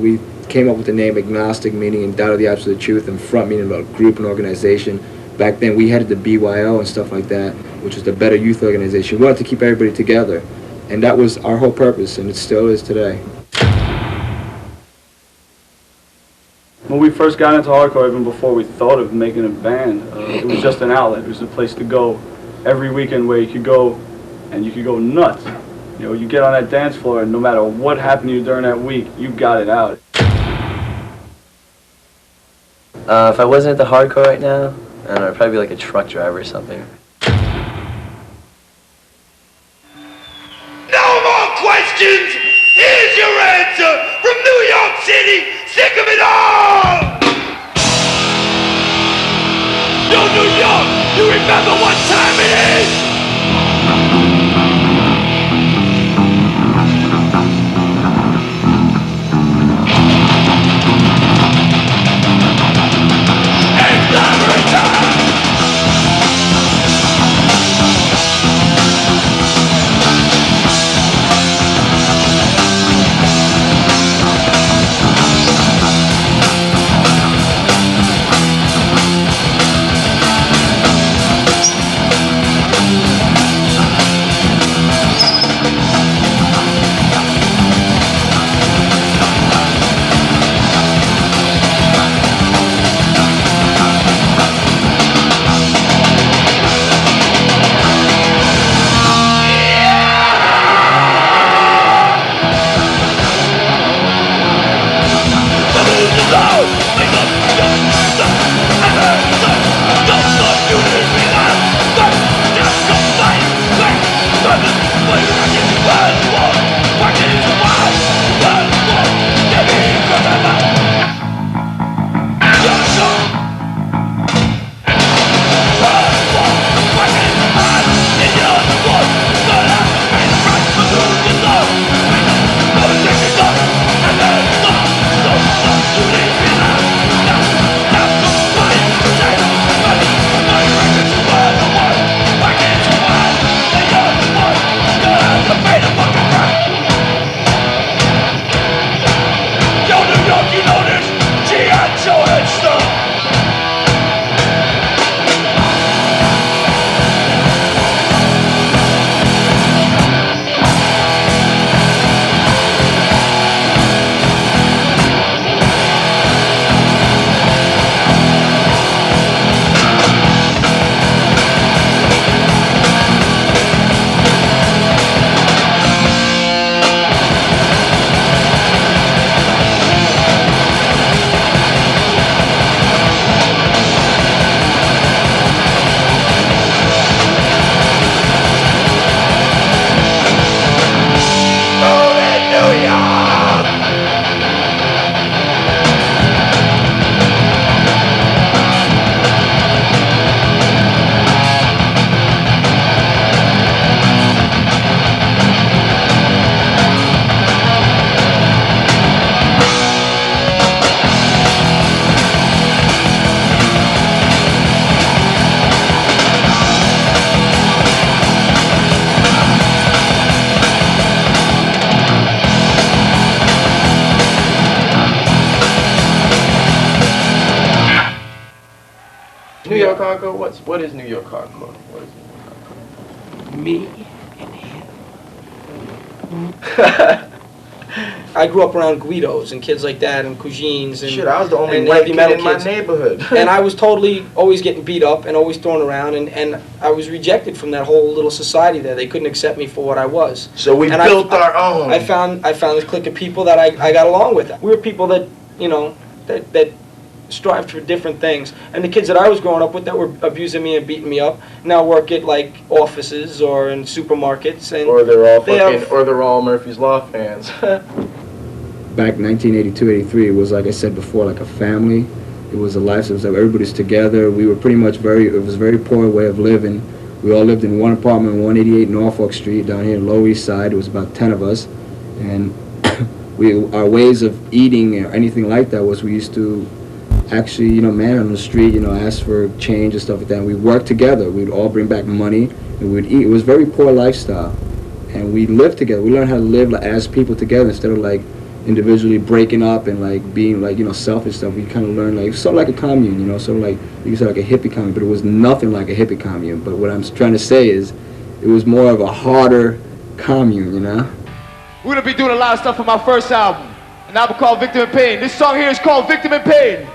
We came up with the name Agnostic, meaning in doubt of the absolute truth, and front meaning about group and organization. Back then we had the BYO and stuff like that, which was the Better Youth Organization. We wanted to keep everybody together, and that was our whole purpose, and it still is today. When we first got into hardcore, even before we thought of making a band, it was just an outlet. It was a place to go every weekend where you could go and you could go nuts. You know, you get on that dance floor and no matter what happened to you during that week, you got it out. If I wasn't at the hardcore right now, I don't know, I'd probably be like a truck driver or something. No more questions! Here's your answer from New York City! Sick of it all! Yo, New York, you remember what time it is? New York hardcore? What is New York hardcore? What is Me and him. I grew up around Guidos and kids like that and Cousins and shit, I was the only and white heavy kid metal in my kids. neighborhood. And I was totally always getting beat up and always thrown around, and I was rejected from that whole little society there. They couldn't accept me for what I was. So we and built our own. I found this clique of people that I got along with. We were people that, you know, that strived for different things. And the kids that I was growing up with that were abusing me and beating me up now work at like offices or in supermarkets, and or they're all Murphy's Law fans. Back 1982, 83, it was, like I said before, like a family. It was a life, it was like everybody's together. We were pretty much it was a very poor way of living. We all lived in one apartment on 188 Norfolk Street down here in Lower East Side. It was about 10 of us. And our ways of eating or anything like that was we used to actually, you know, man on the street, you know, ask for change and stuff like that. And we worked together. We'd all bring back money and we'd eat. It was a very poor lifestyle. And we lived together. We learned how to live as people together instead of like individually breaking up and like being like, you know, selfish stuff. We kind of learned like sort of like a commune, you know, sort of like you can say like a hippie commune, but it was nothing like a hippie commune. But what I'm trying to say is, it was more of a harder commune, you know. We're gonna be doing a lot of stuff on my first album, an album called Victim in Pain. This song here is called Victim in Pain.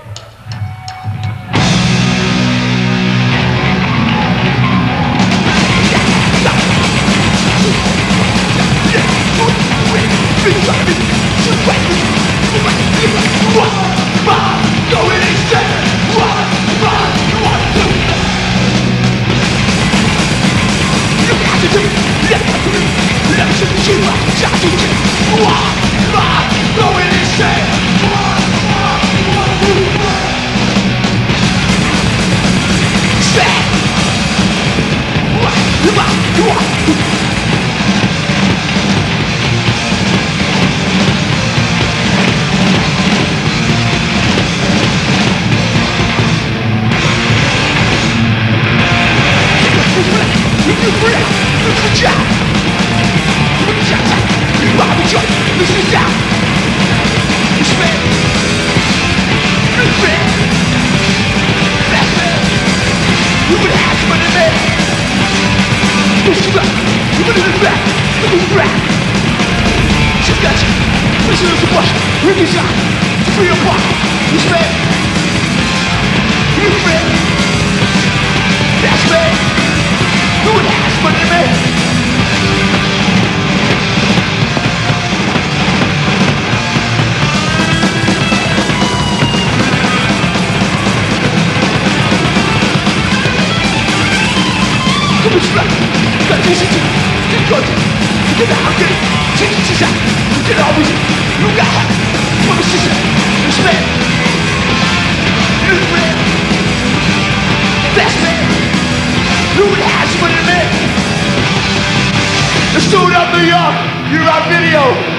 Let's do it up, New York. You're on video.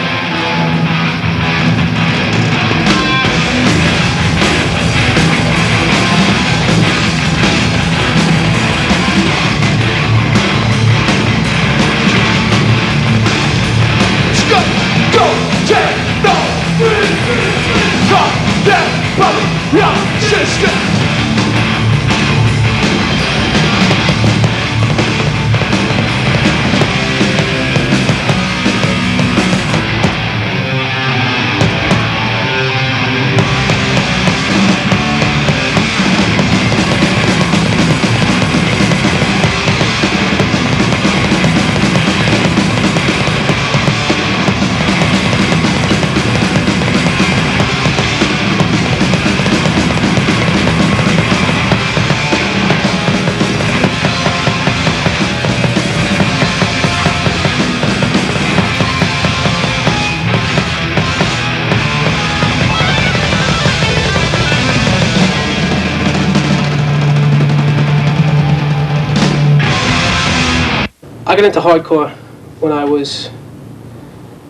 I got into hardcore when I was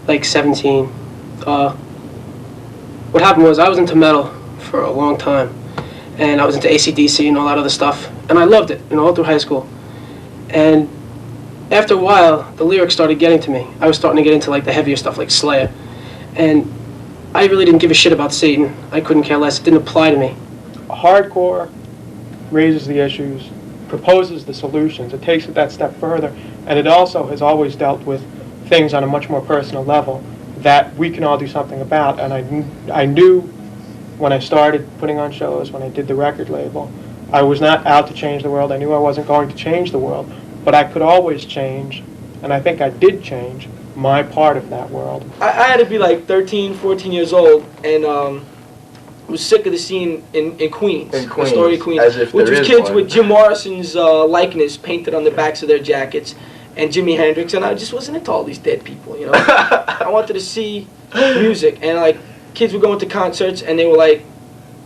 like 17. What happened was I was into metal for a long time, and I was into AC/DC and all that other stuff, and I loved it, you know, all through high school. And after a while, the lyrics started getting to me. I was starting to get into like the heavier stuff, like Slayer, and I really didn't give a shit about Satan. I couldn't care less. It didn't apply to me. Hardcore raises the issues, proposes the solutions. It takes it that step further, and it also has always dealt with things on a much more personal level that we can all do something about. And I knew when I started putting on shows, when I did the record label, I was not out to change the world. I knew I wasn't going to change the world, but I could always change, and I think I did change my part of that world. I had to be like 13, 14 years old, and was sick of the scene in Queens. In Queens, Astoria, Queens, as if which there was is kids one. with Jim Morrison's likeness painted on the backs of their jackets, and Jimi Hendrix, and I just wasn't into all these dead people, you know. I wanted to see music, and like kids were going to concerts, and they were like,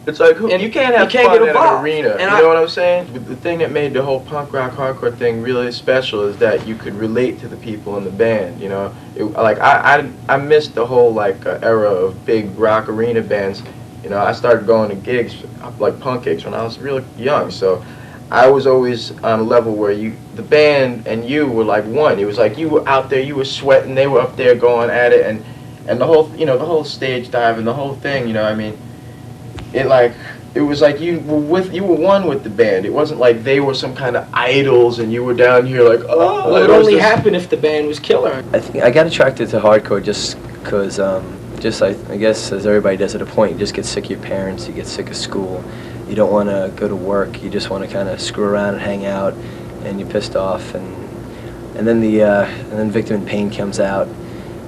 It's like, And you can't have you can't fun get in an involved. arena. And You know what I'm saying? The thing that made the whole punk rock hardcore thing really special is that you could relate to the people in the band. You know, I missed the whole era of big rock arena bands. You know, I started going to gigs, like punk gigs, when I was really young. So I was always on a level where the band and you were like one. It was like you were out there, you were sweating, they were up there going at it, and and the whole, you know, the whole stage dive and the whole thing, you know, I mean, it was like you were one with the band. It wasn't like they were some kind of idols and you were down here like, oh. Well, it would only happen if the band was killer. I think I got attracted to hardcore just because, I guess as everybody does at a point, you just get sick of your parents, you get sick of school, you don't want to go to work, you just want to kind of screw around and hang out, and you're pissed off, and then Victim in Pain comes out,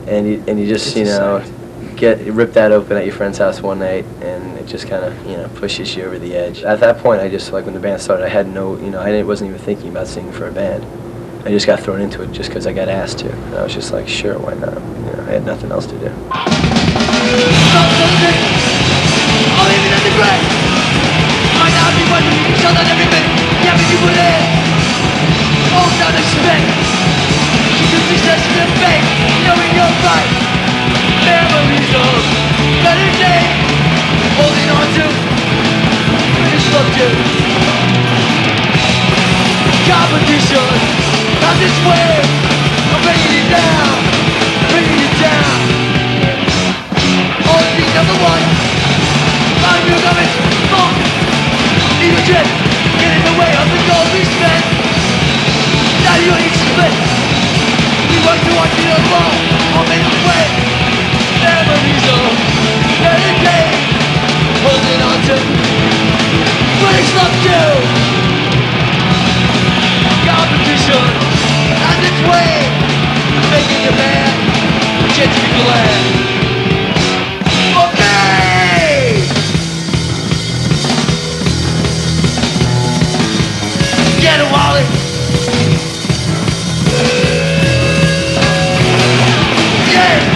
and you just, you know, rip that open at your friend's house one night, and it just kind of, you know, pushes you over the edge. At that point, I just, like, when the band started, I had no, you know, I wasn't even thinking about singing for a band. I just got thrown into it just because I got asked to. And I was just like, sure, why not? You know, I had nothing else to do. Memories of better days, holding on to British subject. Competition has its way of bringing you down, bringing you down. Always be number one. I'm your garbage, funk. Need a jet, get in the way of the gold we spent. Now you ain't split. We work to watch it alone, I'll make the way. Memories of better days, holding on to British love you. Competition has its way, making a man chance to be glad. Okay! Get a wallet. Yeah!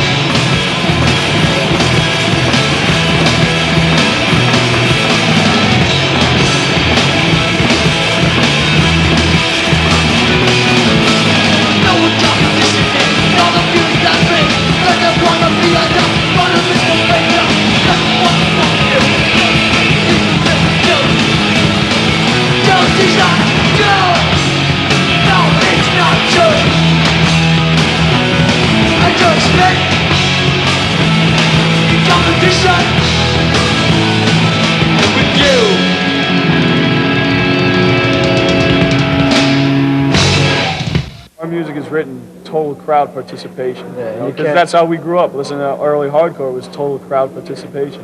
Our music is written total crowd participation. Yeah, You know, you 'cause can't- that's how we grew up. Listening to early hardcore was total crowd participation.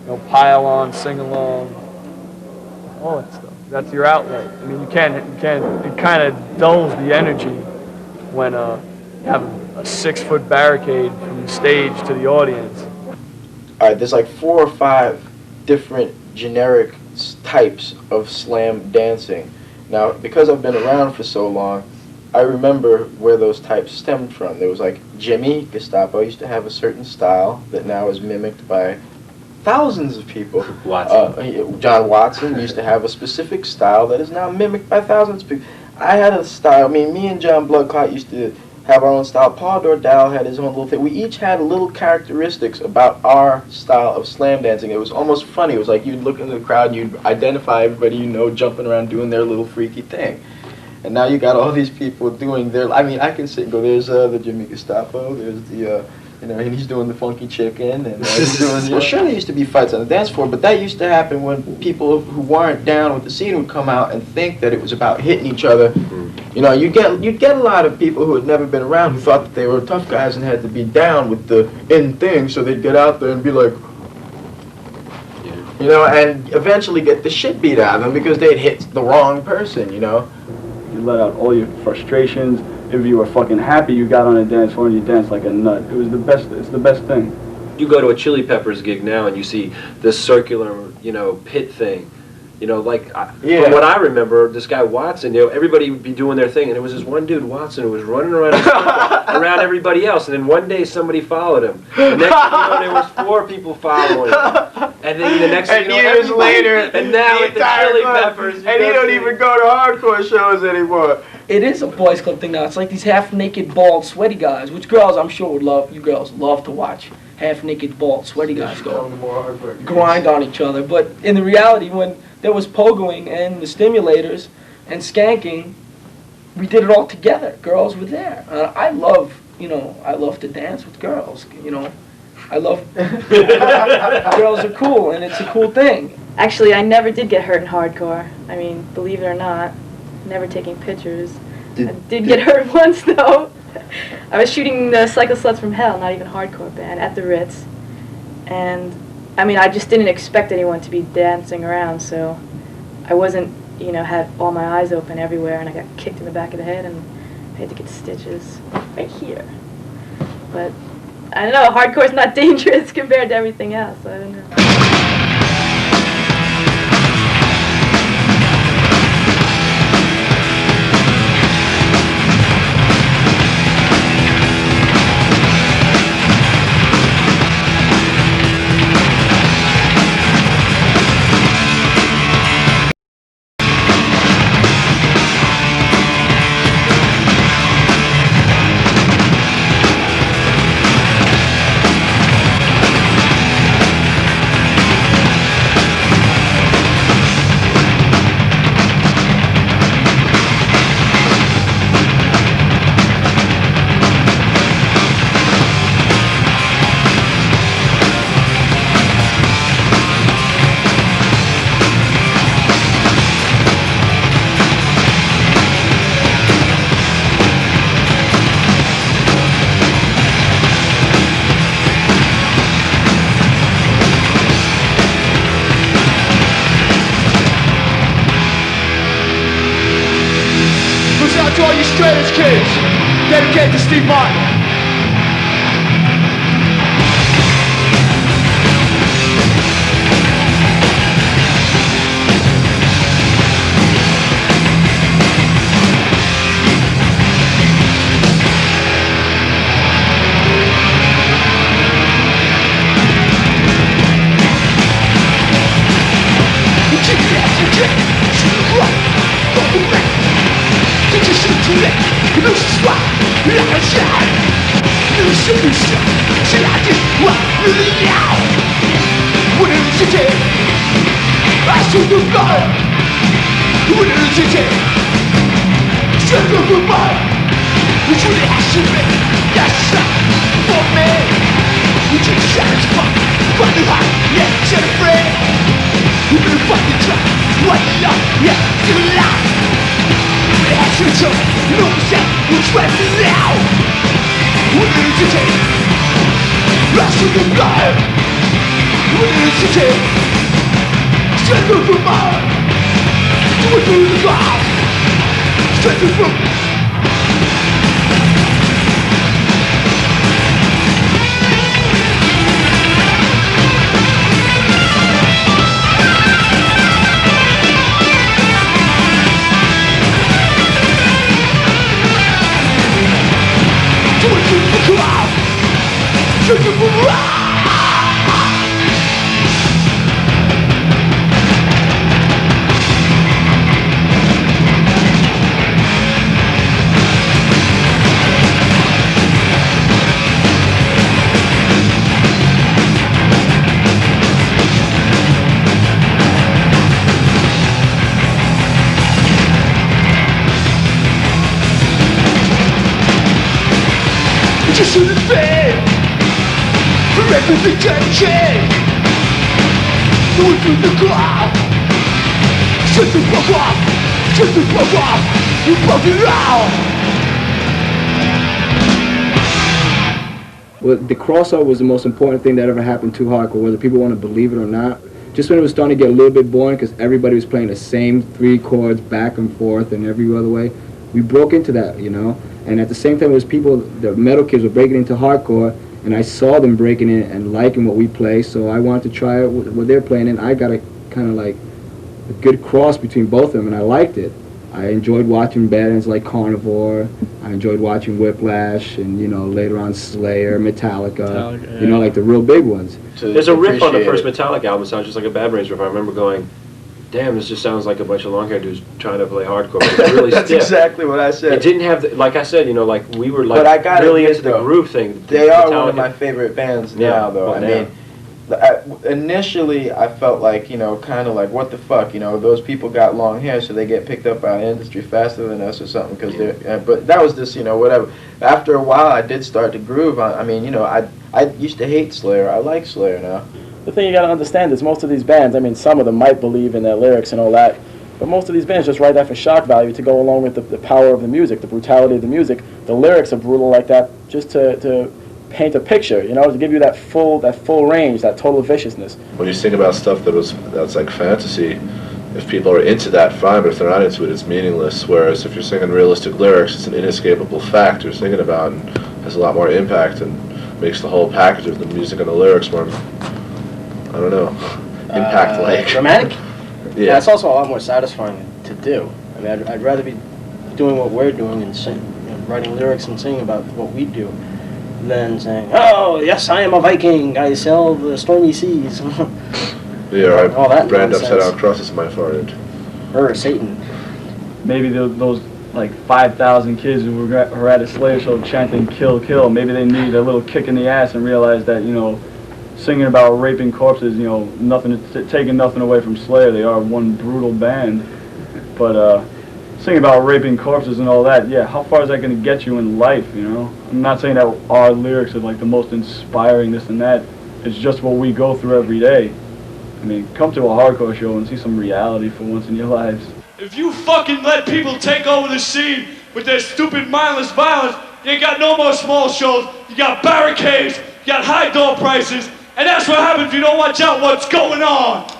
You know, pile on, sing along, all that stuff. That's your outlet. I mean, you can't. It kind of dulls the energy when you have a 6-foot barricade from the stage to the audience. All right, there's like 4 or 5 different generic types of slam dancing. Now, because I've been around for so long, I remember where those types stemmed from. There was like Jimmy Gestapo used to have a certain style that now is mimicked by thousands of people. John Watson used to have a specific style that is now mimicked by thousands of people. I had a style, I mean, me and John Bloodclot used to have our own style. Paul Dordal had his own little thing. We each had little characteristics about our style of slam dancing. It was almost funny. It was like you'd look into the crowd and you'd identify everybody you know jumping around doing their little freaky thing. And now you got all these people doing their, I mean, I can sit and go, there's the Jimmy Gestapo, there's the, you know, and he's doing the funky chicken, and he's doing, well, sure, there used to be fights on the dance floor, but that used to happen when people who weren't down with the scene would come out and think that it was about hitting each other. You know, you'd get a lot of people who had never been around who thought that they were tough guys and had to be down with the in thing, so they'd get out there and be like, you know, and eventually get the shit beat out of them because they'd hit the wrong person, you know. You let out all your frustrations. If you were fucking happy, you got on a dance floor and you danced like a nut. It was the best. It's the best thing. You go to a Chili Peppers gig now and you see this circular, you know, pit thing. You know, like, from what I remember, this guy Watson, you know, everybody would be doing their thing, and there was this one dude, Watson, who was running around around everybody else, and then one day somebody followed him. The next thing you know, there was 4 people following him. And then the next thing you know, years later, and now with the Chili Peppers. And he don't even go to hardcore shows anymore. It is a boys club thing now. It's like these half-naked, bald, sweaty guys, which girls I'm sure would love. You girls love to watch half-naked, bald, sweaty guys go grind on each other. But in the reality, when there was pogoing and the stimulators and skanking, we did it all together. Girls were there. I love you know, I love to dance with girls, you know. I love, girls are cool, and it's a cool thing. Actually, I never did get hurt in hardcore. I mean, believe it or not, never taking pictures. I did get hurt once, though. I was shooting the Cycle Sluts from Hell, not even hardcore band, at the Ritz. And, I mean, I just didn't expect anyone to be dancing around, so I wasn't, you know, had all my eyes open everywhere, and I got kicked in the back of the head, and I had to get stitches right here. But, I don't know, hardcore's not dangerous compared to everything else, I don't know. To all you straight edge kids, dedicated to Steve Martin. Well, the crossover was the most important thing that ever happened to hardcore, whether people want to believe it or not. Just when it was starting to get a little bit boring because everybody was playing the same 3 chords back and forth and every other way, we broke into that, you know. And at the same time, it was people, the metal kids were breaking into hardcore, and I saw them breaking in and liking what we play, so I wanted to try out what they're playing, and I got a kind of like a good cross between both of them, and I liked it. I enjoyed watching bands like Carnivore. I enjoyed watching Whiplash, and you know later on Slayer, Metallica. Yeah. You know, like the real big ones. There's a riff on the first Metallica album. It sounds just like a Bad Brains riff. I remember going, "Damn, this just sounds like a bunch of long-haired dudes trying to play hardcore." But it's really That's stiff. exactly what I said. It didn't have, like I said, you know, like we were like But I gotta really admit, into the though, groove thing. They are one Metallica. of my favorite bands Yeah, now, though. well, I now. mean, initially I felt like, you know, kind of like, what the fuck, you know, those people got long hair, so they get picked up by the industry faster than us or something, because they're, but that was just, you know, whatever. After a while, I did start to groove. I mean, you know, I used to hate Slayer. I like Slayer now. The thing you gotta understand is most of these bands, I mean, some of them might believe in their lyrics and all that, but most of these bands just write that for shock value to go along with the power of the music, the brutality of the music. The lyrics are brutal like that just to paint a picture, you know, to give you that full range, that total viciousness. When you sing about stuff that's like fantasy, if people are into that, fine, but if they're not into it, it's meaningless. Whereas if you're singing realistic lyrics, it's an inescapable fact you're singing about and has a lot more impact and makes the whole package of the music and the lyrics more, I don't know, impact-like. Dramatic? Yeah. That's also a lot more satisfying to do. I mean, I'd rather be doing what we're doing and writing lyrics and singing about what we do than saying, oh, yes, I am a Viking, I sail the stormy seas. Yeah, all that brand nonsense. upside down crosses in my forehead. Or Satan. Maybe those like 5,000 kids who were at a Slayer show chanting "Kill, Kill." Maybe they need a little kick in the ass and realize that, you know, singing about raping corpses, you know, taking nothing away from Slayer. They are one brutal band, but singing about raping corpses and all that. Yeah, how far is that going to get you in life? You know, I'm not saying that our lyrics are like the most inspiring, this and that. It's just what we go through every day. I mean, come to a hardcore show and see some reality for once in your lives. If you fucking let people take over the scene with their stupid mindless violence, you ain't got no more small shows, you got barricades, you got high door prices, and that's what happens if you don't watch out what's going on.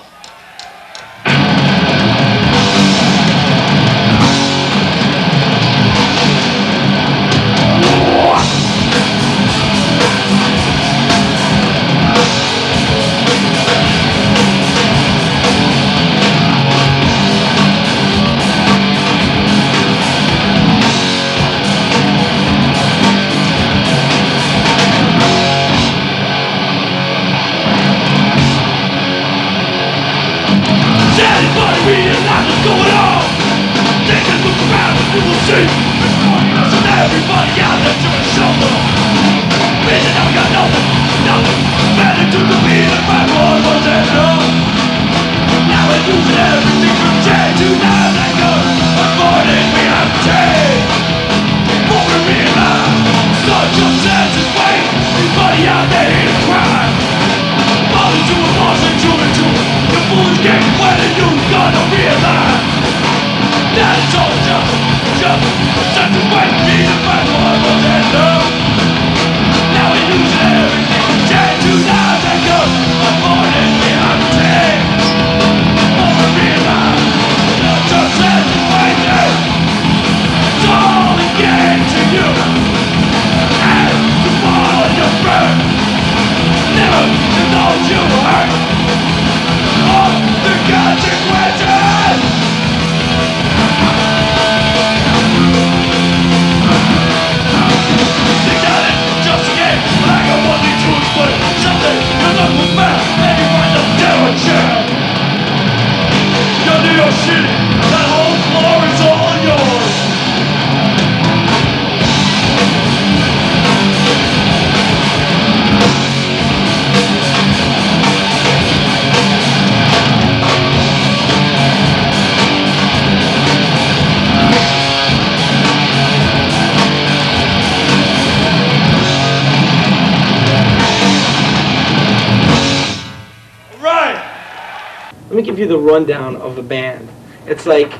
Let me give you the rundown of the band. It's like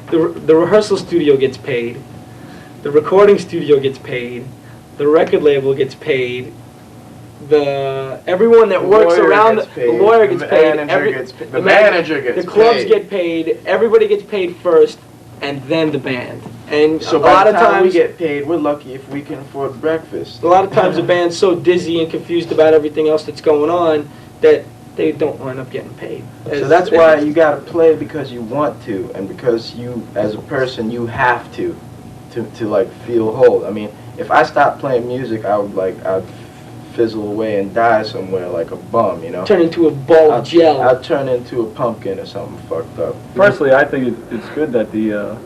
the rehearsal studio gets paid, the recording studio gets paid, the record label gets paid, everyone that works around the lawyer gets paid, the manager gets paid, the clubs get paid, everybody gets paid first, and then the band. And so a lot of by the time times we get paid, we're lucky if we can afford breakfast. A lot of times the band's so dizzy and confused about everything else that's going on that they don't wind up getting paid. So that's why you gotta play because you want to, and because you, as a person, you have to like feel whole. I mean, if I stopped playing music, I'd fizzle away and die somewhere like a bum, you know. Turn into a ball of gel. I'd turn into a pumpkin or something fucked up. Personally, I think it's good that the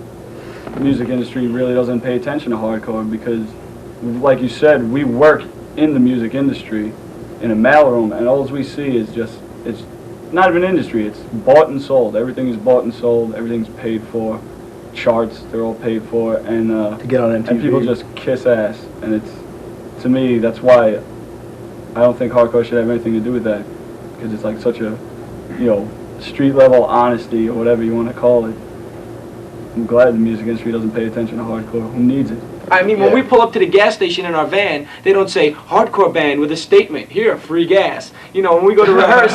music industry really doesn't pay attention to hardcore because, like you said, we work in the music industry. in a mailroom, and all we see is just, it's not even industry, it's bought and sold. Everything is bought and sold, everything's paid for. Charts, they're all paid for, and to get on MTV. And people just kiss ass, and it's, to me, that's why I don't think hardcore should have anything to do with that, because it's like such a, you know, street level honesty or whatever you want to call it. I'm glad the music industry doesn't pay attention to hardcore. Who needs it? I mean, when we pull up to the gas station in our van, they don't say hardcore band with a statement. Here, free gas. You know, when we go to rehearse,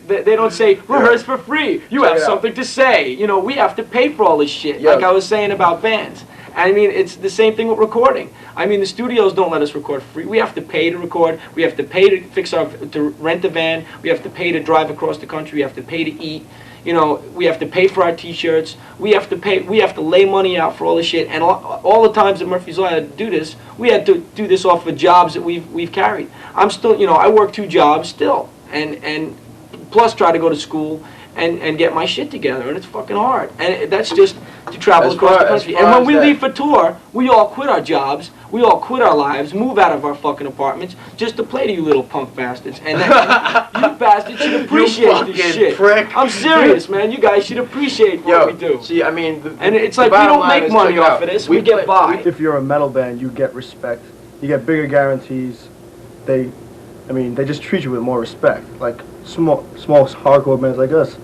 they don't say rehearse for free. You have something to say. You know, we have to pay for all this shit. Like I was saying about bands. I mean, it's the same thing with recording. I mean, the studios don't let us record free. We have to pay to record. We have to pay to rent a van. We have to pay to drive across the country. We have to pay to eat. You know, we have to pay for our T-shirts. We have to pay. We have to lay money out for all this shit. And all the times that Murphy's Law had to do this, we had to do this off of jobs that we've carried. I'm still, you know, I work 2 jobs still, and plus try to go to school and get my shit together, and it's fucking hard. And that's just to travel across the country. And when we leave for tour, we all quit our jobs, we all quit our lives, move out of our fucking apartments just to play to you little punk bastards. And that, you bastards should appreciate this shit. Prick. I'm serious, man. You guys should appreciate what we do. See, I mean, and it's like we don't make money off of this. We get by. If you're a metal band, you get respect. You get bigger guarantees. They just treat you with more respect. Like small hardcore bands like us,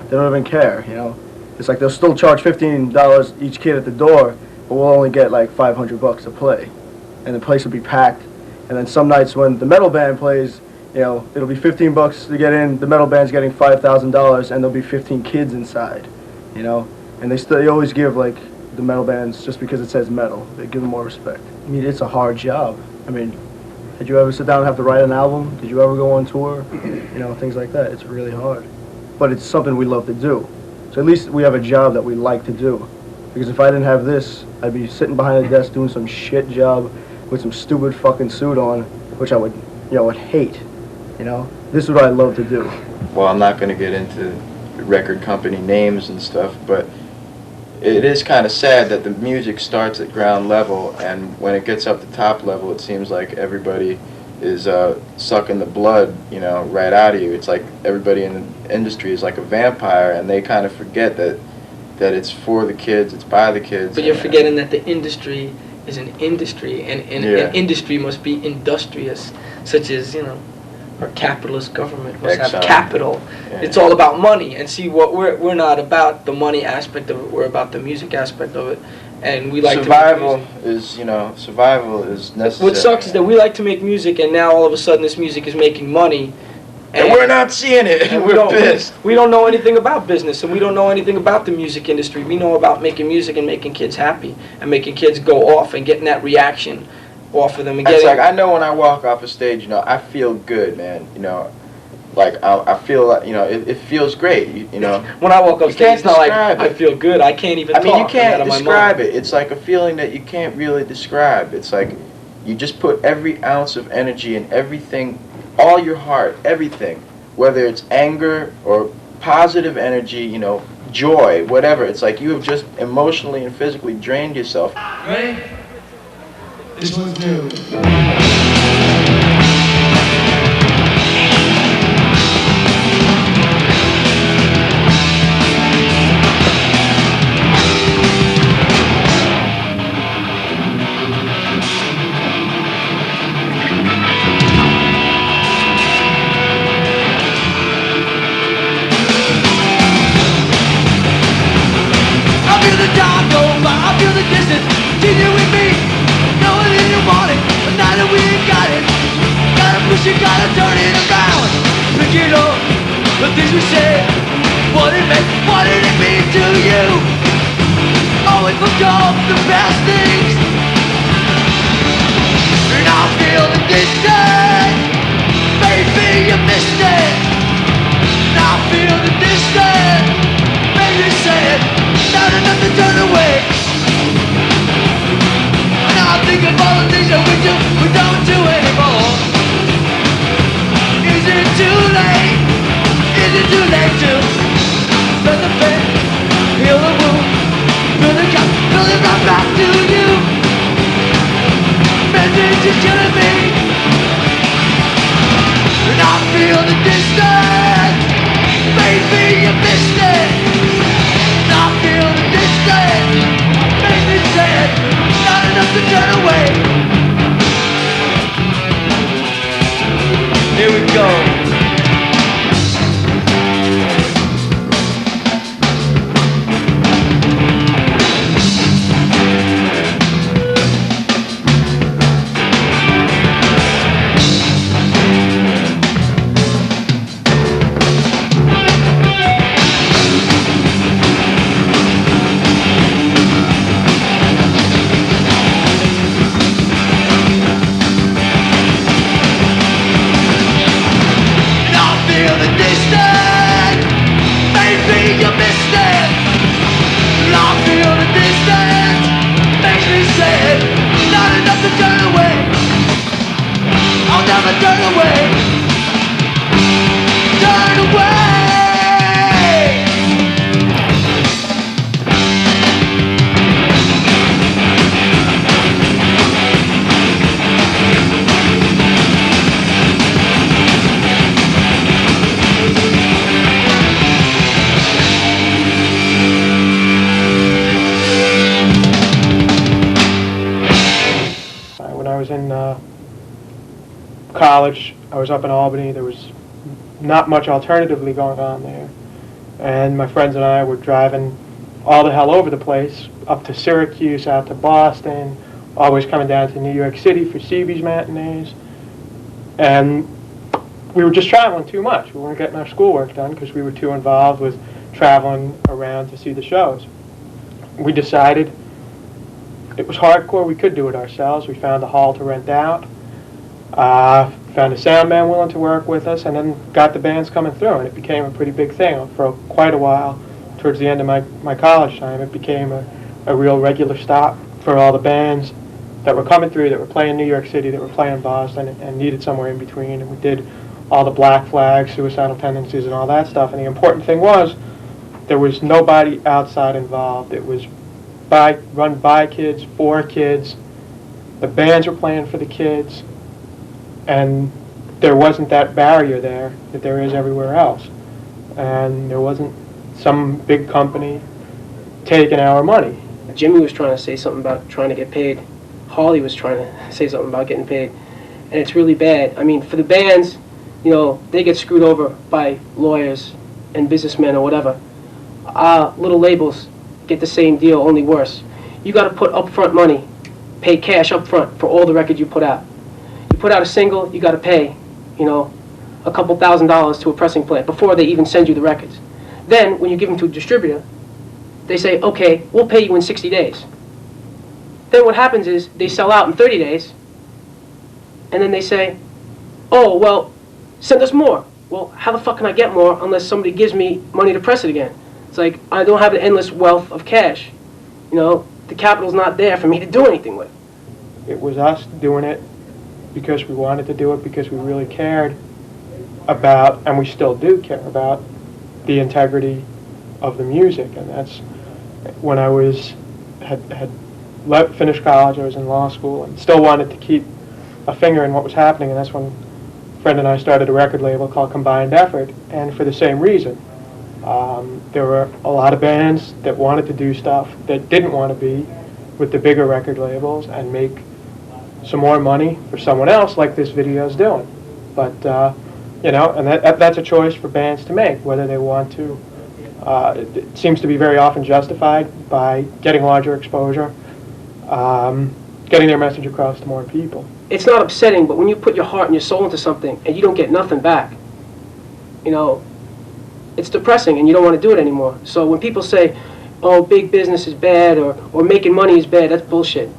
they don't even care, you know. It's like they'll still charge $15 each kid at the door, but we'll only get like $500 to play, and the place will be packed. And then some nights when the metal band plays, you know, it'll be $15 to get in. The metal band's getting $5,000, and there'll be 15 kids inside, you know. And they always give like the metal bands, just because it says metal, they give them more respect. I mean, it's a hard job. I mean, did you ever sit down and have to write an album? Did you ever go on tour? You know, things like that. It's really hard. But it's something we love to do. So at least we have a job that we like to do. Because if I didn't have this, I'd be sitting behind a desk doing some shit job with some stupid fucking suit on, which I would, you know, would hate. You know, this is what I love to do. Well, I'm not going to get into record company names and stuff, but it is kind of sad that the music starts at ground level, and when it gets up to top level, it seems like everybody is sucking the blood, you know, right out of you. It's like everybody in the industry is like a vampire, and they kind of forget that it's for the kids, it's by the kids. But you're forgetting that the industry is an industry, and an industry must be industrious, such as, you know, our capitalist government must have capital. Yeah. It's all about money, and see, what we're not about the money aspect of it, we're about the music aspect of it. And we like survival is necessary. What sucks is that we like to make music, and now all of a sudden this music is making money, and we're not seeing it. And we're pissed. We don't know anything about business, and we don't know anything about the music industry. We know about making music and making kids happy, and making kids go off and getting that reaction off of them. And it's like, I know when I walk off a stage, you know, I feel good, man. You know, like I feel like, you know, it feels great. You know, when I walk up stage, it's not like I feel good. I can't even. I mean, you can't describe it. It's like a feeling that you can't really describe. It's like you just put every ounce of energy and everything, all your heart, everything, whether it's anger or positive energy, you know, joy, whatever. It's like you have just emotionally and physically drained yourself. Ready? This one's new. You gotta turn it around, pick it up, the things we said, what did it mean to you? Always forgot the best things, and I feel the distance, maybe you missed it, and I feel the distance, maybe you said, not enough to turn away, and I think of all the things that we don't do anymore. Is it too late? Is it too late to mend the pain, heal the wound, fill the cup, fill it right back to you? Message is killing me. college, I was up in Albany. There was not much alternatively going on there. And my friends and I were driving all the hell over the place, up to Syracuse, out to Boston, always coming down to New York City for CB's matinees. And we were just traveling too much. We weren't getting our schoolwork done because we were too involved with traveling around to see the shows. We decided it was hardcore. We could do it ourselves. We found a hall to rent out. Found a sound man willing to work with us, and then got the bands coming through, and it became a pretty big thing. For quite a while, towards the end of my college time, it became a real regular stop for all the bands that were coming through, that were playing New York City, that were playing Boston, and needed somewhere in between. And we did all the Black Flags, Suicidal Tendencies, and all that stuff. And the important thing was, there was nobody outside involved. It was run by kids, for kids. The bands were playing for the kids. And there wasn't that barrier there that there is everywhere else. And there wasn't some big company taking our money. Jimmy was trying to say something about trying to get paid. Harley was trying to say something about getting paid. And it's really bad. I mean, for the bands, you know, they get screwed over by lawyers and businessmen or whatever. Little labels get the same deal, only worse. You got to put upfront money, pay cash upfront for all the records you put out. Put out a single, you got to pay, you know, a couple $1,000s to a pressing plant before they even send you the records. Then, when you give them to a distributor, they say, okay, we'll pay you in 60 days. Then what happens is they sell out in 30 days, and then they say, oh, well, send us more. Well, how the fuck can I get more unless somebody gives me money to press it again? It's like, I don't have an endless wealth of cash. You know, the capital's not there for me to do anything with. It was us doing it because we wanted to do it, because we really cared about, and we still do care about, the integrity of the music. And that's when I had finished college, I was in law school, and still wanted to keep a finger in what was happening, and that's when a friend and I started a record label called Combined Effort, and for the same reason. There were a lot of bands that wanted to do stuff that didn't want to be with the bigger record labels and make some more money for someone else, like this video is doing. But, you know, and that's a choice for bands to make, whether they want to. It seems to be very often justified by getting larger exposure, getting their message across to more people. It's not upsetting, but when you put your heart and your soul into something and you don't get nothing back, you know, it's depressing and you don't want to do it anymore. So when people say, oh, big business is bad, or making money is bad, that's bullshit.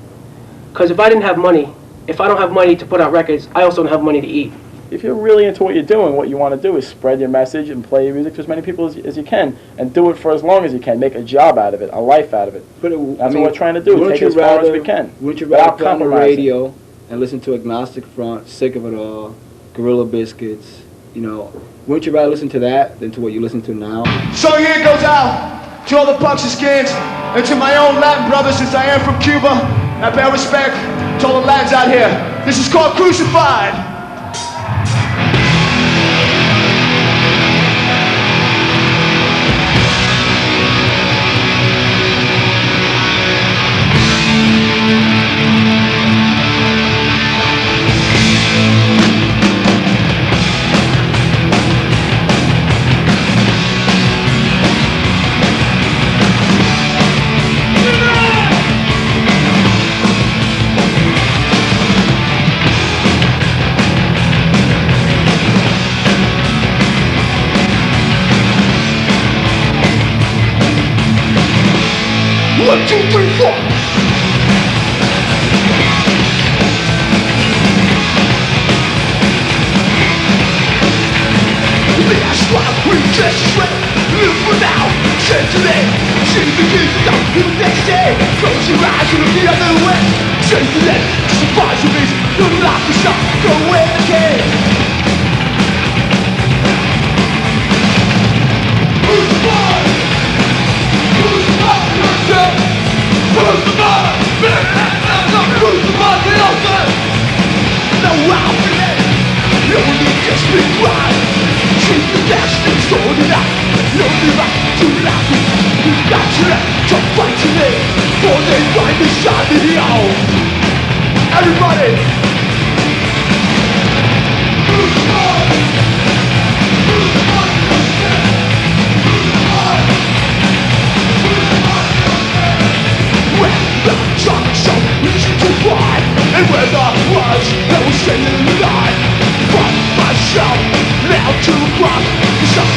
Because if I didn't have money, if I don't have money to put out records, I also don't have money to eat. If you're really into what you're doing, what you want to do is spread your message and play your music to as many people as you can, and do it for as long as you can. Make a job out of it, a life out of it. But that's what we're trying to do. Take it as far as we can. Wouldn't you rather play on the radio and listen to Agnostic Front, Sick of It All, Gorilla Biscuits, you know? Wouldn't you rather listen to that than to what you listen to now? So here it goes out to all the punks and skins, and to my own Latin brothers, since I am from Cuba. I bear respect to all the lads out here. This is called Crucified. To fight today, for they find me shining out.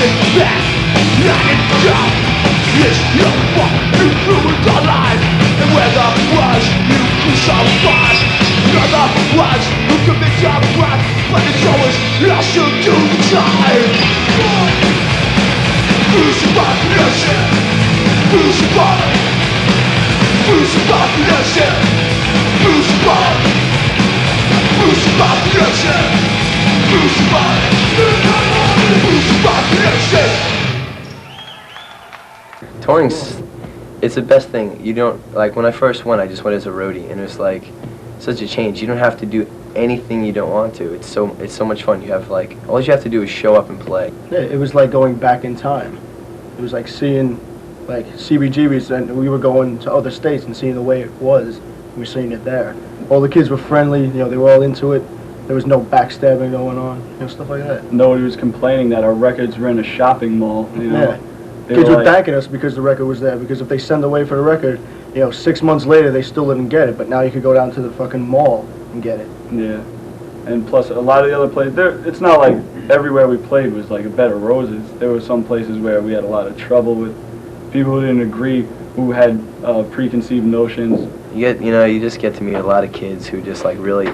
it back, let it go. It's your fault, you ruined our lives. And whether was you crucified, whether was you commit your crime, but it's always lost you to time. Crucify the nation, crucify, crucify the nation, crucify, crucify the nation, crucify, crucify the nation. Touring's, it's the best thing. You don't, like when I first went, I just went as a roadie, and it was like such a change. You don't have to do anything you don't want to. It's so much fun. You have like, all you have to do is show up and play. Yeah, it was like going back in time. It was like seeing like CBGBs, and we were going to other states and seeing the way it was. We were seeing it there. All the kids were friendly, you know, they were all into it. There was no backstabbing going on, you know, stuff like that. Nobody was complaining that our records were in a shopping mall, you know. Yeah. Kids were thanking us because the record was there, because if they send away for the record, you know, 6 months later they still didn't get it, but now you could go down to the fucking mall and get it. Yeah. And plus, a lot of the other places, it's not like everywhere we played was like a bed of roses. There were some places where we had a lot of trouble with people who didn't agree, who had preconceived notions. You just get to meet a lot of kids who just like really,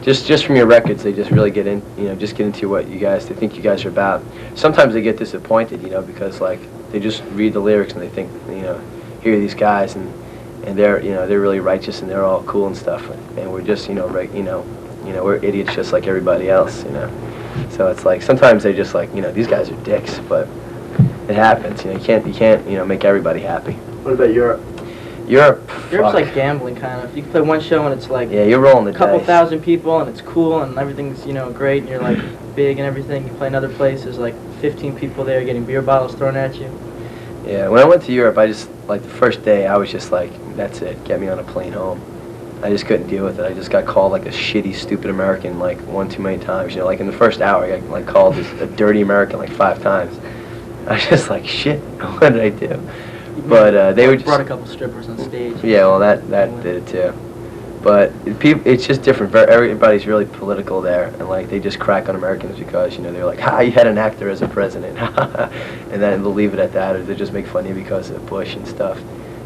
just from your records, they just really get in, just get into what they think you guys are about. Sometimes they get disappointed, because like they just read the lyrics and they think, here are these guys and they're, they're really righteous and they're all cool and stuff, and we're just, we're idiots just like everybody else, So it's like sometimes they just like, these guys are dicks, but it happens. You can't, make everybody happy. What about Europe? Europe's like gambling, kind of. You can play one show and it's like, yeah, you're rolling the a couple dice. thousand people and it's cool and everything's, great and you're like big and everything. You play another place, there's like 15 people there getting beer bottles thrown at you. Yeah, when I went to Europe, I just, like the first day, I was just like, that's it, get me on a plane home. I just couldn't deal with it. I just got called like a shitty, stupid American like one too many times. Like in the first hour, I got like called a dirty American like 5 times. I was just like, shit, what did I do? But they were just... brought a couple strippers on stage. Yeah, well, that did it too. But it's just different. Everybody's really political there, and like they just crack on Americans because they're like, "Ha, you had an actor as a president," and then they'll leave it at that, or they just make fun of you because of Bush and stuff,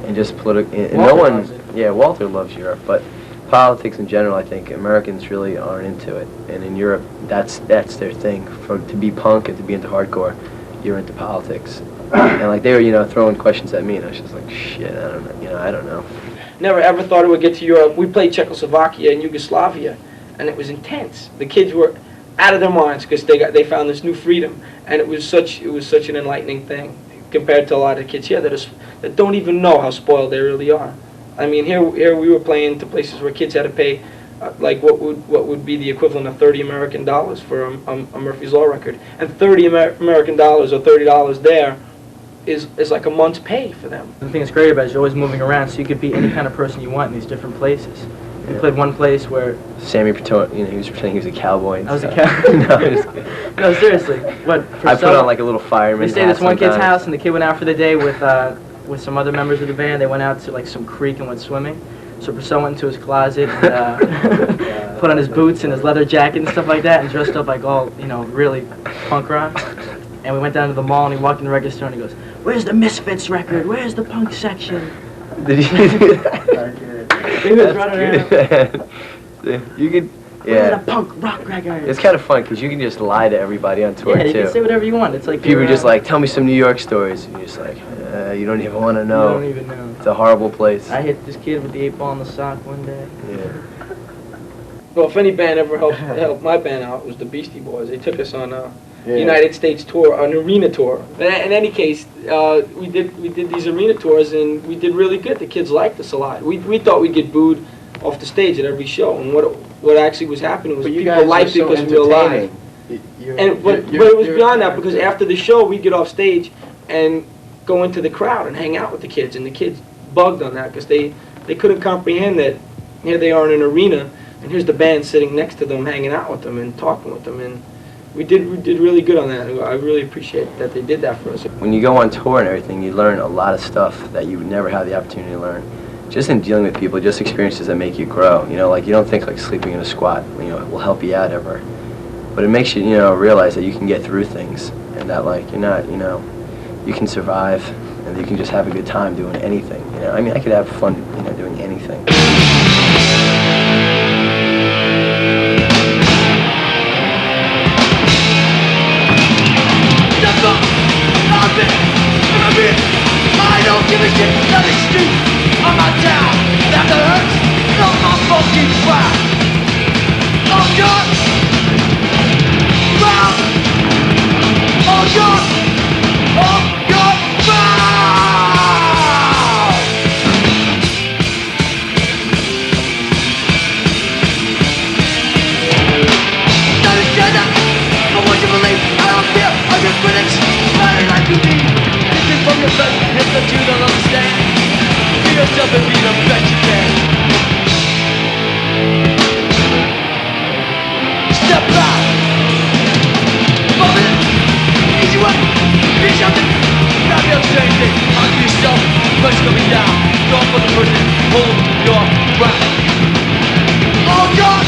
and just political. And no one, yeah, Walter loves Europe, but politics in general, I think Americans really aren't into it, and in Europe, that's their thing. To be punk and to be into hardcore, you're into politics, and like they were, throwing questions at me, and I was just like, shit, I don't know, I don't know. Never ever thought it would get to Europe. We played Czechoslovakia and Yugoslavia, and it was intense. The kids were out of their minds because they found this new freedom, and it was such an enlightening thing compared to a lot of kids here that don't even know how spoiled they really are. I mean, here we were playing to places where kids had to pay like what would be the equivalent of $30 American for a Murphy's Law record, and $30 American or $30 there is like a month's pay for them. The thing that's great about it is you're always moving around, so you could be any kind of person you want in these different places. We played one place where Sammy Patton, he was pretending he was a cowboy. I was a cowboy. No, seriously. What? I put on like a little fireman. We stayed at this one kid's house, and the kid went out for the day with some other members of the band. They went out to like some creek and went swimming. So Purcell went into his closet and put on his boots and his leather jacket and stuff like that, and dressed up like all really punk rock. And we went down to the mall, and he walked in the record store, and he goes, "Where's the Misfits record? Where's the punk section?" Did he do that? He was running around. You could, Where's the punk rock record? It's kind of fun because you can just lie to everybody on tour too. Yeah, you can say whatever you want. It's like people are just like, tell me some New York stories, and you're just like, you don't even want to know. You don't even know. It's a horrible place. I hit this kid with the 8-ball in the sock one day. Yeah. Well, if any band ever helped my band out, it was the Beastie Boys. They took us on United States tour, an arena tour. In any case, we did these arena tours, and we did really good. The kids liked us a lot. We thought we'd get booed off the stage at every show, and what actually was happening was people liked it because we were live. But it was beyond that, because after the show, we'd get off stage and go into the crowd and hang out with the kids, and the kids bugged on that because they couldn't comprehend that here they are in an arena, and here's the band sitting next to them, hanging out with them and talking with them, and we did really good on that. I really appreciate that they did that for us. When you go on tour and everything, you learn a lot of stuff that you would never have the opportunity to learn. Just in dealing with people, just experiences that make you grow. Like you don't think like sleeping in a squat, will help you out ever. But it makes you, realize that you can get through things. and that like you're not, you know, you can survive and you can just have a good time doing anything. You know, I mean, I could have fun, you know, doing anything. I don't give a shit, nothing street on my town. That hurts, not my fucking crap. Oh God, wow. Oh God, wow. Nothing stand up for what you believe. I don't fear of your critics, nothing like you need. From your best, if that you don't understand, be yourself and be the best you can. Step back, moment, easy way, be something. Grab your same thing, onto yourself, push coming down. Go for the person, hold your breath. Oh God,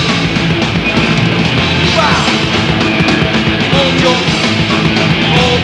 wow, hold your, hold.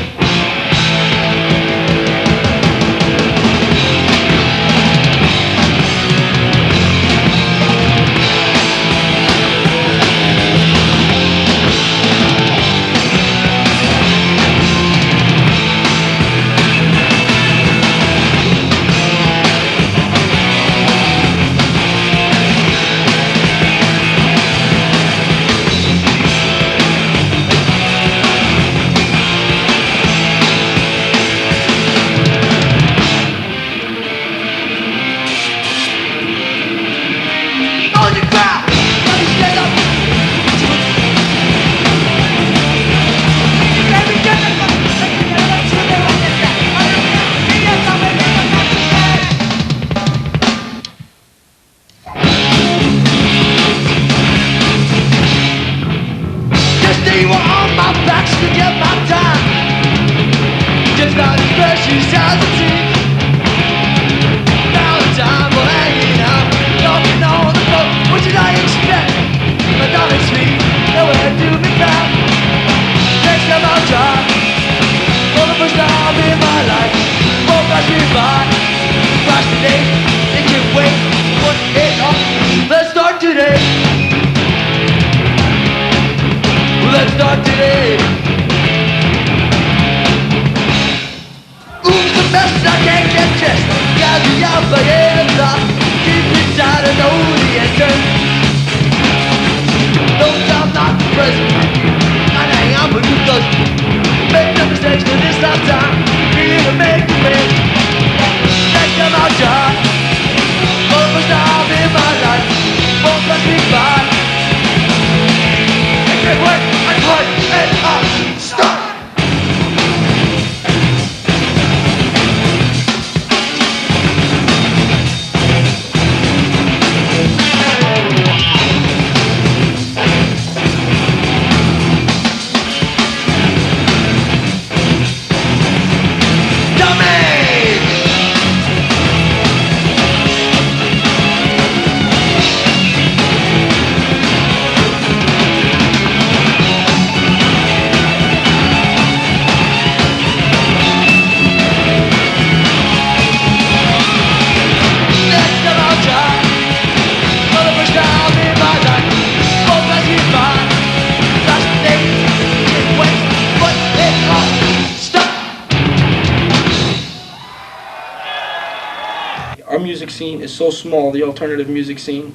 Scene is so small, the alternative music scene.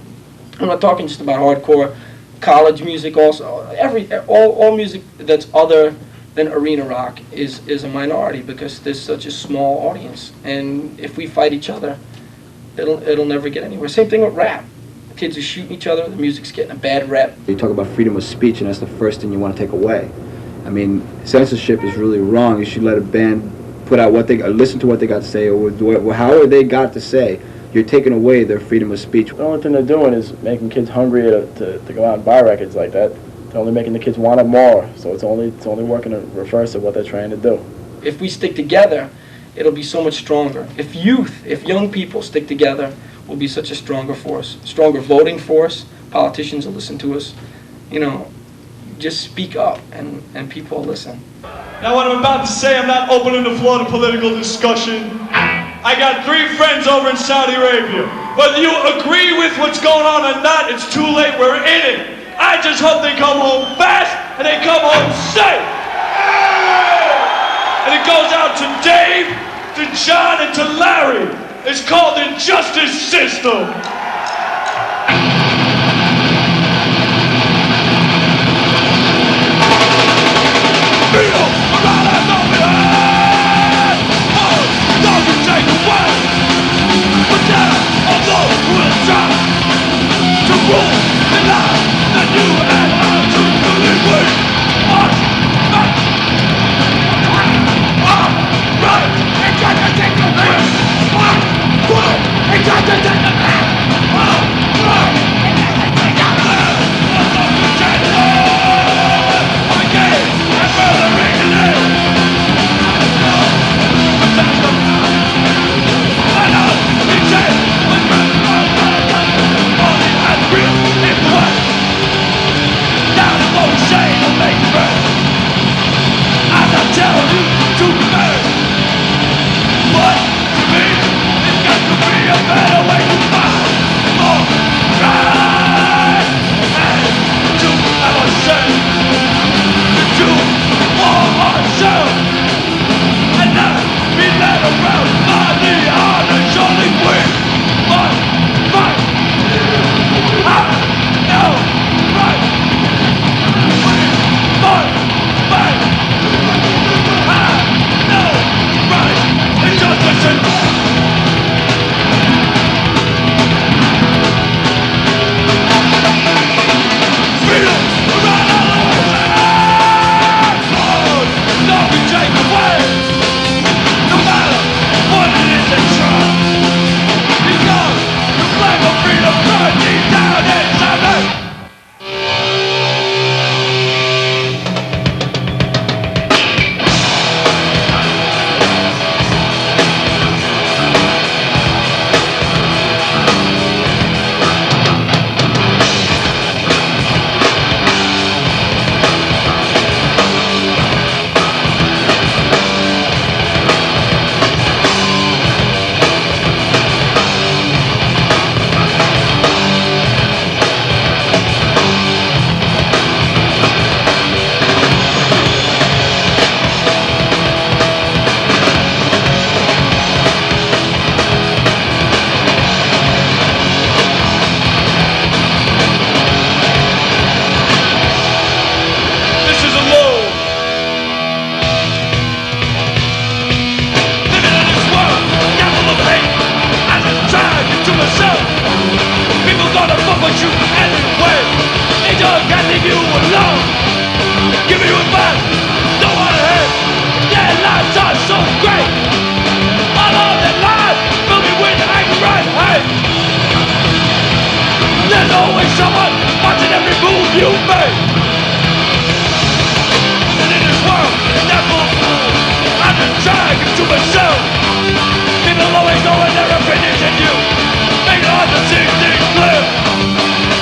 I'm not talking just about hardcore, college music also. All music that's other than arena rock is a minority because there's such a small audience. And if we fight each other, it'll never get anywhere. Same thing with rap. Kids are shooting each other, the music's getting a bad rep. You talk about freedom of speech, and that's the first thing you want to take away. I mean, censorship is really wrong. You should let a band put out what they listen to what they got to say, or however they got to say. You're taking away their freedom of speech. The only thing they're doing is making kids hungry to go out and buy records like that. They're only making the kids want it more. So it's only working in reverse of what they're trying to do. If we stick together, it'll be so much stronger. If young people stick together, we'll be such a stronger force, stronger voting force. Politicians will listen to us. You know, just speak up, and people listen. Now what I'm about to say, I'm not opening the floor to political discussion. I got 3 friends over in Saudi Arabia. Whether you agree with what's going on or not, it's too late, we're in it. I just hope they come home fast and they come home safe. And it goes out to Dave, to John, and to Larry. It's called the justice system. Freedom, around us, open hands. Oh, don't you take away. But there are those who will try to rule the life that you and I truly wish us back. Right, and try to take the man. And try to take the man. Right, and take the man. Again, and further regulate. I know, he said, only has real influence. Now the whole shade will make friends. As I tell you to learn. But to me, it's got to be a better way to find more right. And to have a sense to do for ourselves. And not be led around by the honest only we must fight. I know right. We must fight. I know right. It's just a simple. Freedom around our lives. Don't be taken away. No matter what it is they try. Because the flag of freedom burns deep down inside me. This is a low. Living in this world, devil of hate. As I try to myself, people gonna fuck with you anyway. They just can't leave you alone. Give you advice, don't wanna hate. Their lives are so great. All of their lives fill me with anger and hate. There's always someone watching every move you make. And in this world, that full of fools, I'm just trying to myself. People always knowing their opinions in you. Make it hard to see things clear.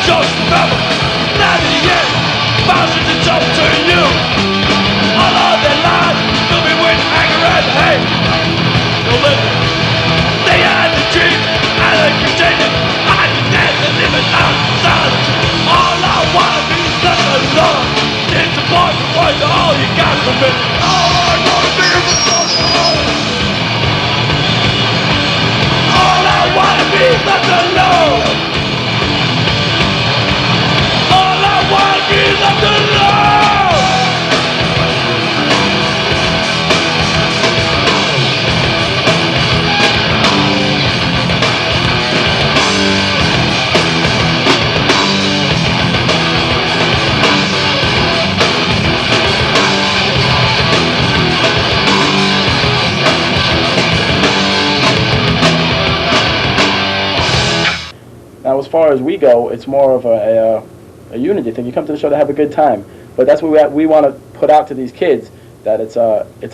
Just remember, not in the end, thousands it's up to you. All of their lives fill me with anger and hate. They'll live it. They had the dream, and they continue. I stand and live it outside. All I wanna be is left alone. It's important to find all you got from me. All I wanna be is left alone. All I wanna be is left alone. All I wanna be is left alone. Now, as far as we go, it's more of a unity thing. You come to the show to have a good time, but that's what we want to put out to these kids, that it's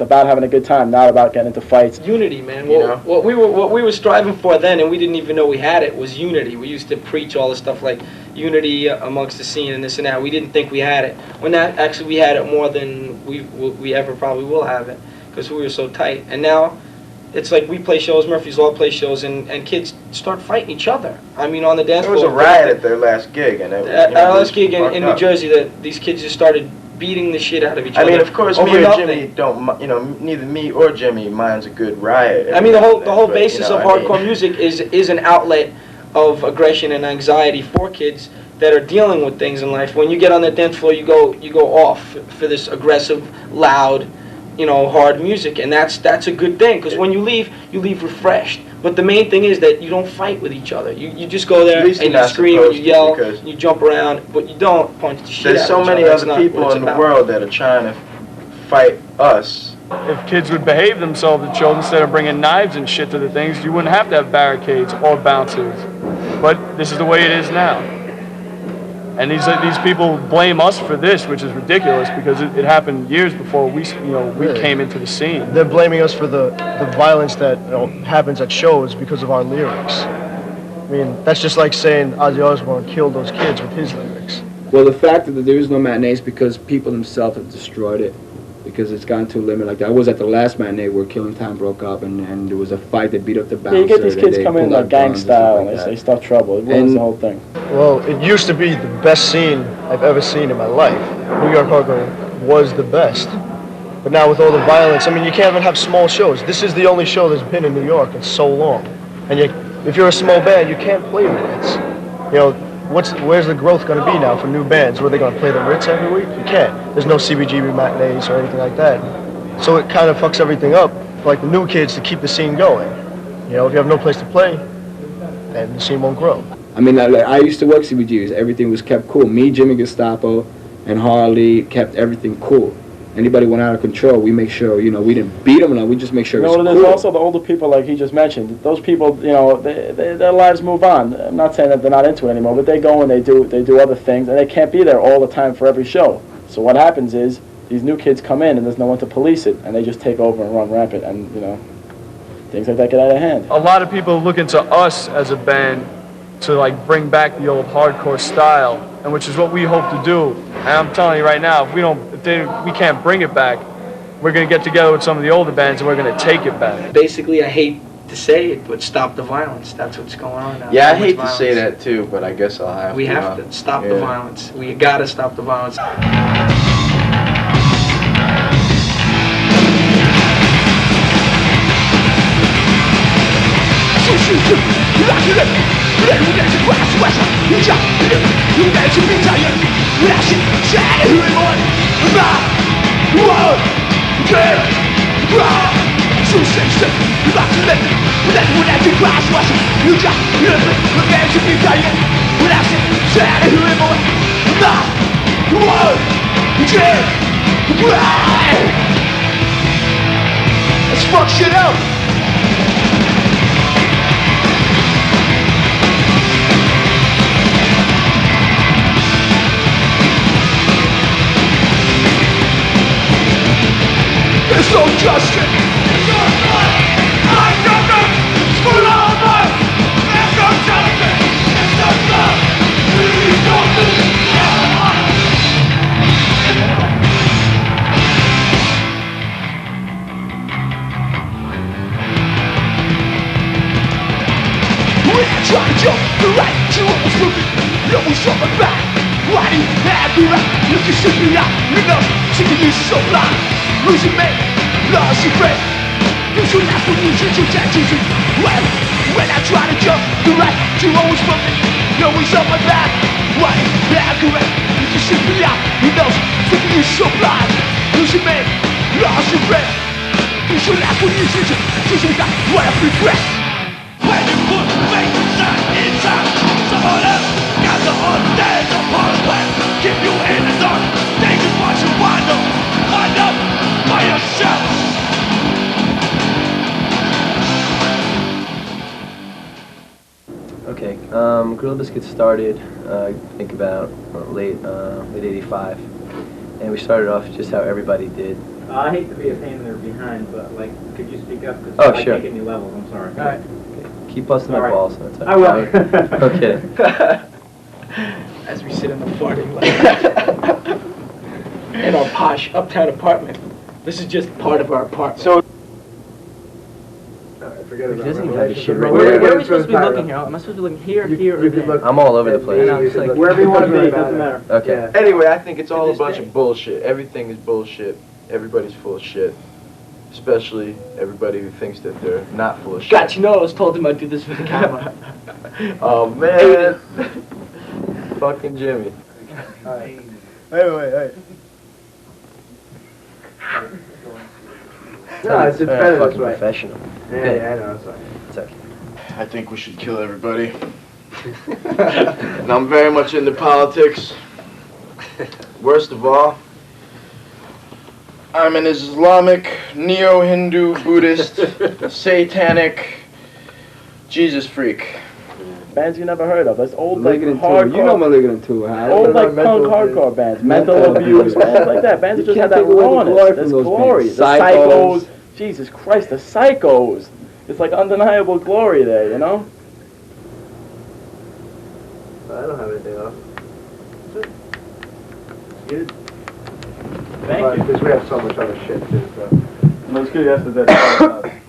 about having a good time, not about getting into fights. Unity, man. What we were striving for then, and we didn't even know we had it, was unity. We used to preach all this stuff like, unity amongst the scene and this and that. We didn't think we had it. When that actually we had it more than we ever probably will have it, because we were so tight. And now it's like we play shows, Murphy's Law play shows, and kids start fighting each other. I mean, on the dance There floor. was a riot at their last gig, and it, at our last gig in New up. Jersey, that these kids just started beating the shit out of each I other. mean, of course, over me or nothing. Jimmy don't, neither me or Jimmy minds a good riot. I mean, the whole But, basis of hardcore music is an outlet of aggression and anxiety for kids that are dealing with things in life. When you get on the dance floor, you go off for this aggressive, loud, hard music, and that's a good thing, because when you leave refreshed. But the main thing is that you don't fight with each other. You just go there and you scream and you yell and you jump around, but you don't punch the shit out of There's so each many other. That's other not people what it's in the about. world that are trying to fight us. If kids would behave themselves at shows instead of bringing knives and shit to the things, you wouldn't have to have barricades or bouncers. But this is the way it is now. And these people blame us for this, which is ridiculous, because it happened years before we came into the scene. They're blaming us for the violence that happens at shows because of our lyrics. I mean, that's just like saying Ozzy Osbourne killed those kids with his lyrics. Well, the fact that there is no matinees because people themselves have destroyed it, because it's gotten to a limit. Like I was at the last matinee where Killing Time broke up, and there was a fight that beat up the bouncer. Yeah, you get these kids they coming in pulled like out gang guns and style, stuff and like they that. start trouble. It ruins the whole thing. Well, it used to be the best scene I've ever seen in my life. New York hardcore was the best. But now with all the violence, I mean, you can't even have small shows. This is the only show that's been in New York in so long. And if you're a small band, you can't play the Ritz. Where's the growth going to be now for new bands? Were they going to play the Ritz every week? You can't. There's no CBGB matinees or anything like that. So it kind of fucks everything up for like the new kids to keep the scene going. If you have no place to play, then the scene won't grow. I mean, I used to work CBGBs. Everything was kept cool. Me, Jimmy Gestapo, and Harley kept everything cool. Anybody went out of control, we make sure, we didn't beat them, we just make sure it's there's cool. also the older people, like he just mentioned. Those people, their lives move on. I'm not saying that they're not into it anymore, but they go and they do other things, and they can't be there all the time for every show. So what happens is these new kids come in, and there's no one to police it, and they just take over and run rampant, and things like that get out of hand. A lot of people look into us as a band to bring back the old hardcore style, and which is what we hope to do. And I'm telling you right now, if we can't bring it back, we're gonna get together with some of the older bands and we're gonna take it back. Basically, I hate to say it, but stop the violence. That's what's going on now. Yeah, I So much hate to violence. say that too, but I guess I'll have We to. have to stop the violence. We gotta stop the violence. Let's fuck shit up. There's no justice. There's no blood. I'm nothing. Screw all of us. There's no justice. There's no love. There's nothing. We're trying to jump the right to almost moving. No one's coming back. Why do you have the right? You can shoot me out. You know, she can use so blind. Losing me, lost your friend. You should laugh when you shoot your tattoos. When I try to jump the right to always moving. No one's on my back. Why do you have the right? You can shoot me out. You know, she can use so blind. Losing me, lost your friend. You should laugh when you shoot your tattoos. What a regret. When you put fake inside, someone else got the undead upon web. Keep you in the dark, they just want you wind up by yourself. Okay, Gorilla Biscuit started, I think about late '85, and we started off just how everybody did. I hate to be a pain in their behind, but could you speak up? 'Cause Oh, I sure. can't get any levels. I'm sorry. Keep busting my All right. balls. I will. Okay. in the parking lot. In our posh uptown apartment. This is just part of our apartment. So, Forget He doesn't even have his shit right Where there. are we supposed to be looking here? Am I supposed to be looking here, here, or there? I'm all over the place. And I'm just like, wherever you want to be, doesn't matter. Okay. Anyway, I think it's all a bunch of bullshit. Everything is bullshit. Everybody's full of shit. Especially everybody who thinks that they're not full of shit. God, you know I was told him I'd do this for the camera. Oh man. Fucking Jimmy. Wait. No, it's Fucking better this way. professional. Yeah, I know, sorry. It's okay. I think we should kill everybody. And I'm very much into politics. Worst of all, I'm an Islamic, neo-Hindu, Buddhist, satanic Jesus freak. Bands you never heard of. That's old like Malignant hardcore. Tour. You know Malignant Tour, Hal. Old like punk hardcore bands. Mental abuse, bands like that. Bands that just You had can't that take away the rawness. glory from There's those glory. bands. The Psychos. Jesus Christ, the Psychos. It's like undeniable glory there, you know? I don't have anything else. Good. Thank you. Because we have so much other shit too, so. Let's get after that.